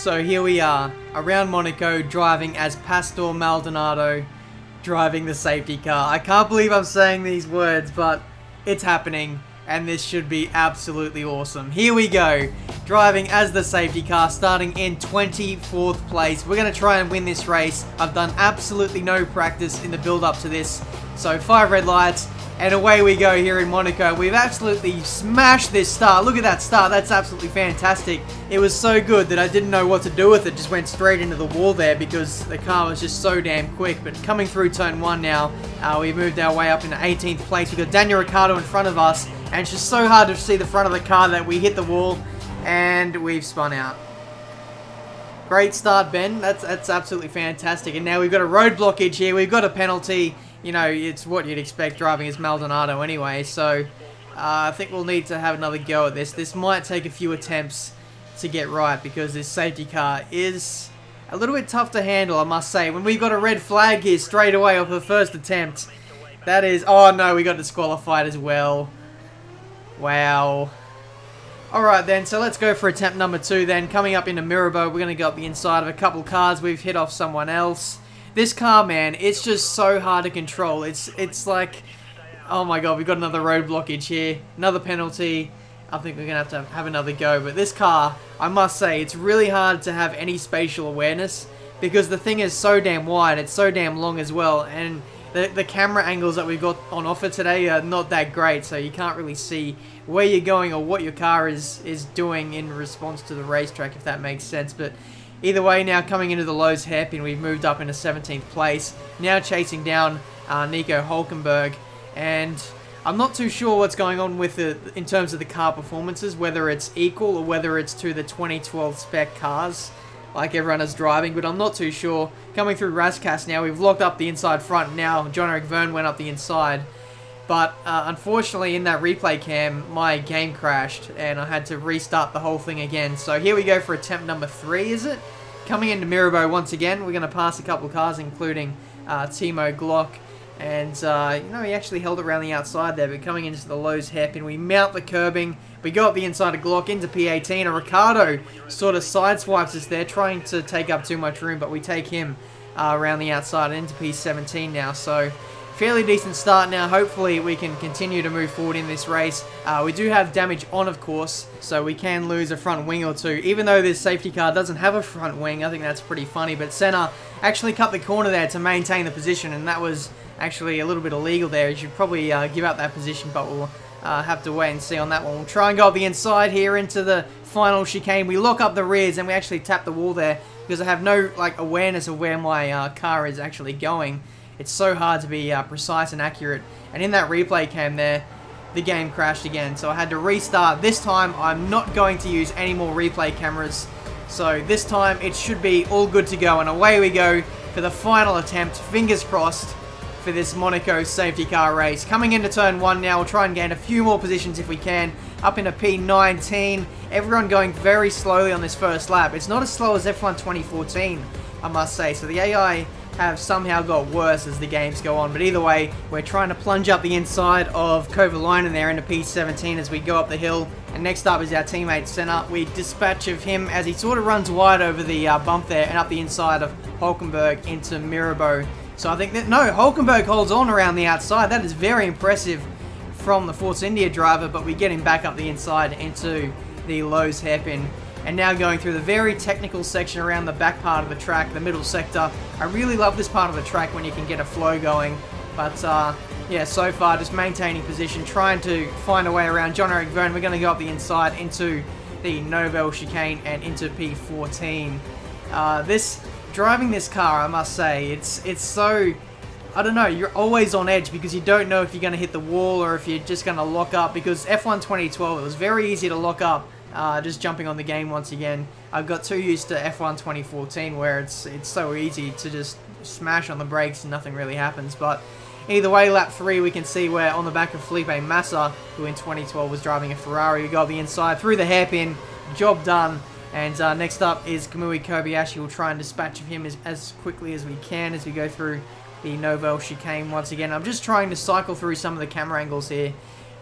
So here we are, around Monaco, driving as Pastor Maldonado, driving the safety car. I can't believe I'm saying these words, but it's happening, and this should be absolutely awesome. Here we go, driving as the safety car, starting in 24th place. We're going to try and win this race. I've done absolutely no practice in the build-up to this, so 5 red lights. And away we go here in Monaco. We've absolutely smashed this start. Look at that start. That's absolutely fantastic. It was so good that I didn't know what to do with it. Just went straight into the wall there because the car was just so damn quick. But coming through turn 1 now, we moved our way up into 18th place. We've got Daniel Ricciardo in front of us. And it's just so hard to see the front of the car that we hit the wall. And we've spun out. Great start, Ben. That's absolutely fantastic. And now we've got a road blockage here. We've got a penalty. You know, it's what you'd expect driving as Maldonado anyway, so I think we'll need to have another go at this. This might take a few attempts to get right because this safety car is a little bit tough to handle, I must say. When we've got a red flag here straight away off the first attempt, that is... Oh no, we got disqualified as well. Wow. Alright then, so let's go for attempt number 2 then. Coming up into Mirabeau, we're going to go up the inside of a couple cars. We've hit off someone else. This car, man, it's just so hard to control. It's like, oh my god, we've got another road blockage here. Another penalty. I think we're going to have another go. But this car, I must say, it's really hard to have any spatial awareness because the thing is so damn wide. It's so damn long as well. And the camera angles that we've got on offer today are not that great. So you can't really see where you're going or what your car is doing in response to the racetrack, if that makes sense. But either way, now coming into the Lowe's hairpin, we've moved up into 17th place. Now chasing down Nico Hülkenberg, and I'm not too sure what's going on with it in terms of the car performances, whether it's equal or whether it's to the 2012 spec cars, like everyone is driving, but I'm not too sure. Coming through Rascasse now, we've locked up the inside front. Now John-Eric Verne went up the inside. But unfortunately, in that replay cam, my game crashed, and I had to restart the whole thing again. So here we go for attempt number 3, is it? Coming into Mirabeau once again, we're going to pass a couple of cars, including Timo Glock. And, you know, he actually held it around the outside there, but coming into the Lowe's hairpin, we mount the curbing. We go up the inside of Glock into P18, and Ricciardo sort of sideswipes us there, trying to take up too much room, but we take him around the outside and into P17 now. So fairly decent start now. Hopefully we can continue to move forward in this race. We do have damage on, of course, so we can lose a front wing or two. Even though this safety car doesn't have a front wing, I think that's pretty funny. But Senna actually cut the corner there to maintain the position, and that was actually a little bit illegal there. You should probably give up that position, but we'll have to wait and see on that one. We'll try and go up the inside here into the final chicane. We lock up the rears, and we actually tap the wall there because I have no awareness of where my car is actually going. It's so hard to be precise and accurate. And in that replay cam there, the game crashed again. So I had to restart. This time, I'm not going to use any more replay cameras. So this time, it should be all good to go. And away we go for the final attempt. Fingers crossed for this Monaco safety car race. Coming into turn 1 now, we'll try and gain a few more positions if we can. Up into P19. Everyone going very slowly on this first lap. It's not as slow as F1 2014, I must say. So the AI have somehow got worse as the games go on, but either way, we're trying to plunge up the inside of Kovalainen there into P17 as we go up the hill. And next up is our teammate Senna. We dispatch of him as he sort of runs wide over the bump there and up the inside of Hülkenberg into Mirabeau. So I think that, no, Hülkenberg holds on around the outside. That is very impressive from the Force India driver, but we get him back up the inside into the Lowe's hairpin. And now going through the very technical section around the back part of the track, the middle sector. I really love this part of the track when you can get a flow going. But, yeah, so far just maintaining position, trying to find a way around John-Eric Verne. We're going to go up the inside into the Nouvelle chicane and into P14. Driving this car, I must say, it's so... I don't know, you're always on edge because you don't know if you're going to hit the wall or if you're just going to lock up. Because F1 2012, it was very easy to lock up. Just jumping on the game once again. I've got too used to F1 2014 where it's so easy to just smash on the brakes and nothing really happens. But either way, lap 3 we can see we're on the back of Felipe Massa, who in 2012 was driving a Ferrari. We got the inside through the hairpin, job done. And next up is Kamui Kobayashi. We'll try and dispatch of him as quickly as we can as we go through the Nouvelle chicane once again. I'm just trying to cycle through some of the camera angles here,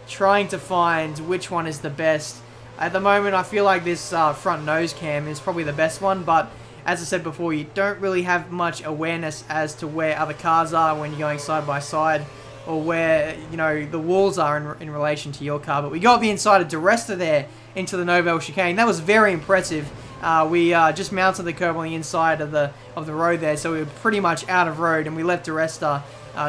trying to find which one is the best. At the moment, I feel like this front nose cam is probably the best one, but as I said before, you don't really have much awareness as to where other cars are when you're going side by side, or where, you know, the walls are in relation to your car. But we got the inside of Di Resta there into the Novel chicane. That was very impressive. We just mounted the curb on the inside of the road there, so we were pretty much out of road, and we left Di Resta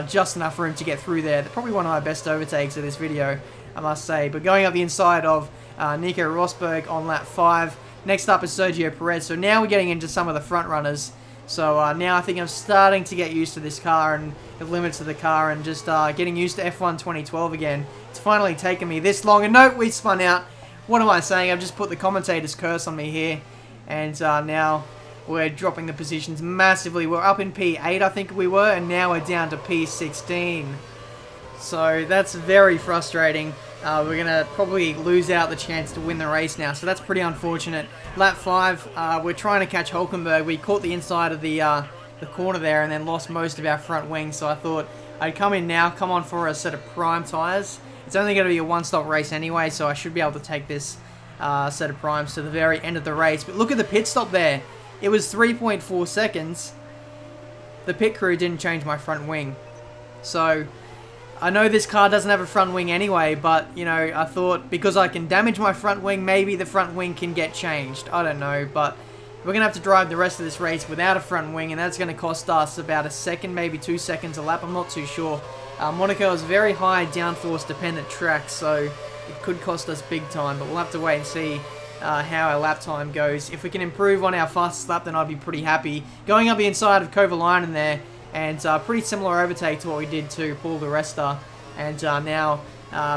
just enough room to get through there. Probably one of my best overtakes of this video, I must say. But going up the inside of Nico Rosberg on lap 5. Next up is Sergio Perez. So now we're getting into some of the front runners. So now I think I'm starting to get used to this car and the limits of the car, and just getting used to F1 2012 again. It's finally taken me this long. And note, we spun out. What am I saying? I've just put the commentator's curse on me here. And now we're dropping the positions massively. We're up in P8, I think we were, and now we're down to P16. So that's very frustrating. We're going to probably lose out the chance to win the race now, so that's pretty unfortunate. Lap 5, we're trying to catch Hulkenberg. We caught the inside of the corner there and then lost most of our front wing, so I thought I'd come in now, come on for a set of prime tyres. It's only going to be a one-stop race anyway, so I should be able to take this set of primes to the very end of the race. But look at the pit stop there. It was 3.4 seconds. The pit crew didn't change my front wing. So I know this car doesn't have a front wing anyway, but, you know, I thought because I can damage my front wing, maybe the front wing can get changed. I don't know, but we're going to have to drive the rest of this race without a front wing, and that's going to cost us about a second, maybe 2 seconds a lap. I'm not too sure. Monaco is a very high downforce dependent track, so it could cost us big time, but we'll have to wait and see how our lap time goes. If we can improve on our fastest lap, then I'd be pretty happy. Going up the inside of Kovalainen there, and pretty similar overtake to what we did to Paul Di Resta. And now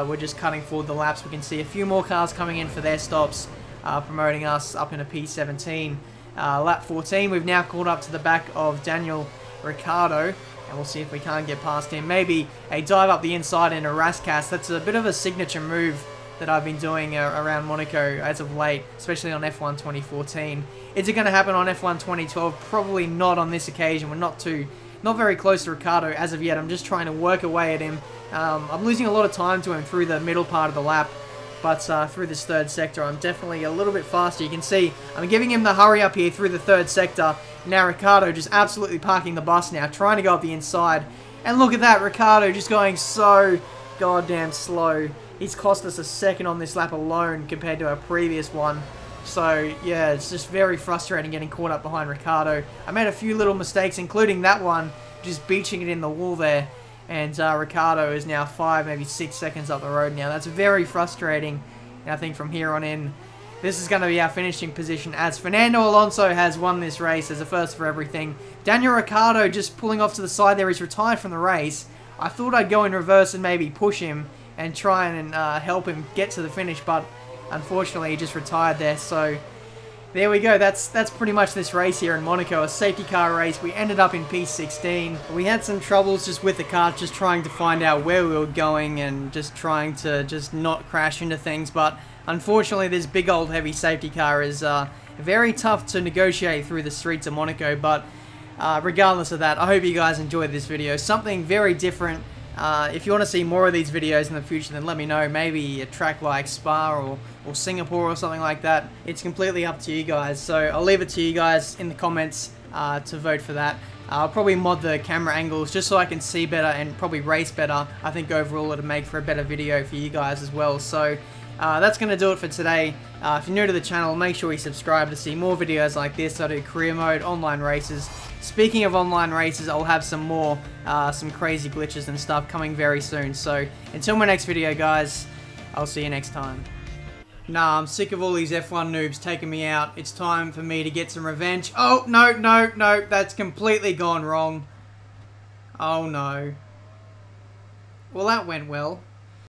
we're just cutting forward the laps. We can see a few more cars coming in for their stops, promoting us up into P17. Lap 14, we've now caught up to the back of Daniel Ricciardo, and we'll see if we can't get past him. Maybe a dive up the inside in a Rascas. That's a bit of a signature move that I've been doing around Monaco as of late, especially on F1 2014. Is it going to happen on F1 2012? Probably not on this occasion. We're not very close to Ricciardo as of yet. I'm just trying to work away at him. I'm losing a lot of time to him through the middle part of the lap, but through this third sector, I'm definitely a little bit faster. You can see I'm giving him the hurry up here through the third sector. Now Ricciardo just absolutely parking the bus now, trying to go up the inside. And look at that, Ricciardo just going so goddamn slow. He's cost us a second on this lap alone compared to our previous one. So, yeah, it's just very frustrating getting caught up behind Ricciardo. I made a few little mistakes, including that one, just beaching it in the wall there. And Ricciardo is now 5, maybe 6 seconds up the road now. That's very frustrating. And I think from here on in, this is going to be our finishing position, as Fernando Alonso has won this race as a first for everything. Daniel Ricciardo just pulling off to the side there. He's retired from the race. I thought I'd go in reverse and maybe push him and try and help him get to the finish, but unfortunately he just retired there. So there we go. That's pretty much this race here in Monaco, a safety car race. We ended up in P16. We had some troubles just with the car, just trying to find out where we were going and just trying to just not crash into things. But unfortunately, this big old heavy safety car is very tough to negotiate through the streets of Monaco. But regardless of that, I hope you guys enjoyed this video. Something very different. If you want to see more of these videos in the future, then let me know. Maybe a track like Spa or Singapore or something like that. It's completely up to you guys. So I'll leave it to you guys in the comments to vote for that. I'll probably mod the camera angles just so I can see better and probably race better. I think overall it'll make for a better video for you guys as well. So that's going to do it for today. If you're new to the channel, make sure you subscribe to see more videos like this. I do career mode, online races. Speaking of online races, I'll have some more, some crazy glitches and stuff coming very soon. So until my next video, guys, I'll see you next time. Nah, I'm sick of all these F1 noobs taking me out. It's time for me to get some revenge. Oh, no, that's completely gone wrong. Oh, no. Well, that went well.